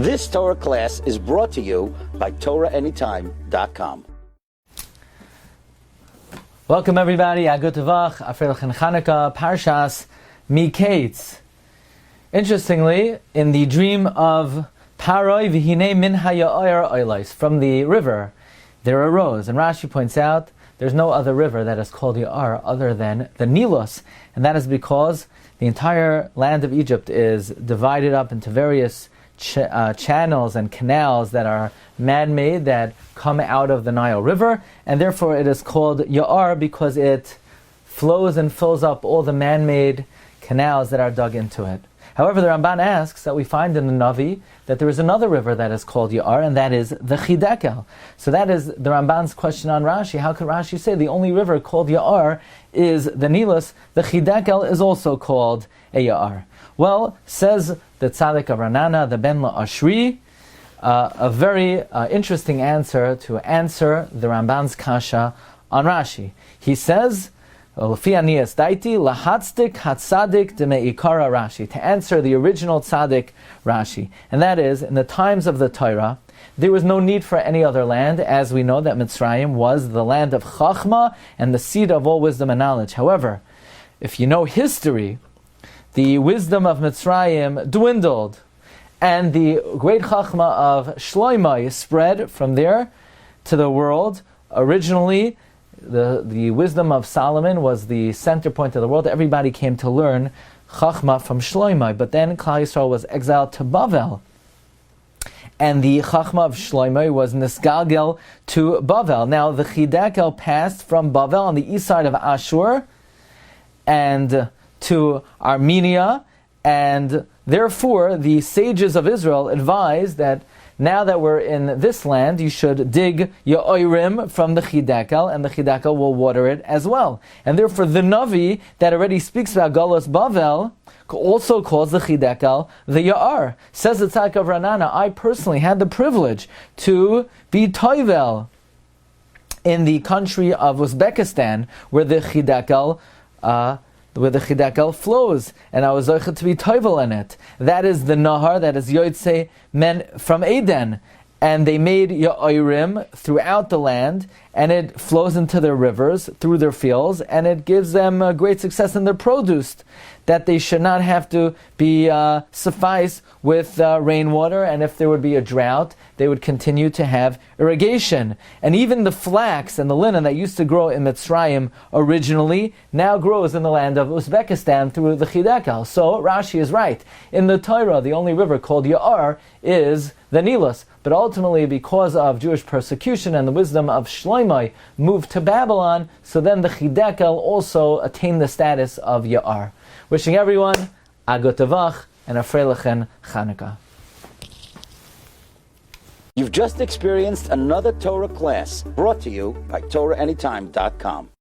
This Torah class is brought to you by TorahAnytime.com. Welcome everybody, Agut Tavach, Afreilchen Chanukah, Parshas Mikeitz. Interestingly, in the dream of Paroi v'hinei min haya'or oilais, from the river there arose, and Rashi points out there's no other river that is called Ya'ar other than the Nilus, and that is because the entire land of Egypt is divided up into various channels and canals that are man-made that come out of the Nile River, and therefore it is called Ya'ar because it flows and fills up all the man-made canals that are dug into it. However, the Ramban asks that we find in the Navi that there is another river that is called Ya'ar, and that is the Chidekel. So that is the Ramban's question on Rashi. How could Rashi say the only river called Ya'ar is the Nilus? The Chidekel is also called a Ya'ar. Well, says the Tzaddik of Ranana, the Ben La'ashri, a very interesting answer to answer the Ramban's kasha on Rashi. He says, to answer the original tzaddik Rashi, and that is, in the times of the Torah, there was no need for any other land, as we know that Mitzrayim was the land of Chachma and the seat of all wisdom and knowledge. However, if you know history, the wisdom of Mitzrayim dwindled, and the great Chachma of Shloimeh spread from there to the world. Originally, the wisdom of Solomon was the center point of the world. Everybody came to learn Chachma from Shloimeh. But then Klal Yisrael was exiled to Bavel, and the Chachma of Shloimeh was nisgalgel to Bavel. Now the Chidekel passed from Bavel on the east side of Ashur and to Armenia, and therefore the sages of Israel advised that now that we're in this land, you should dig Ya'orim from the Chidekel, and the Chidekel will water it as well. And therefore the Navi that already speaks about Galus Bavel also calls the Chidekel the Ya'ar. Says the Tzaddik of Ranana, I personally had the privilege to be Toivel in the country of Uzbekistan, where the Chidekel flows, and I was zocheh to be toivel in it. That is the Nahar, that is Yotzei men from Eden, and they made Ya'orim throughout the land, and it flows into their rivers, through their fields, and it gives them great success in their produce, that they should not have to be suffice with rainwater, and if there would be a drought, they would continue to have irrigation. And even the flax and the linen that used to grow in Mitzrayim originally, now grows in the land of Uzbekistan through the Chidekel. So Rashi is right. In the Torah, the only river called Ya'ar is the Nilus. But ultimately, because of Jewish persecution and the wisdom of Shloimeh, moved to Babylon, so then the Chidekel also attained the status of Ya'ar. Wishing everyone Agut Tavach and a Freilichen Chanukah. You've just experienced another Torah class brought to you by TorahAnytime.com.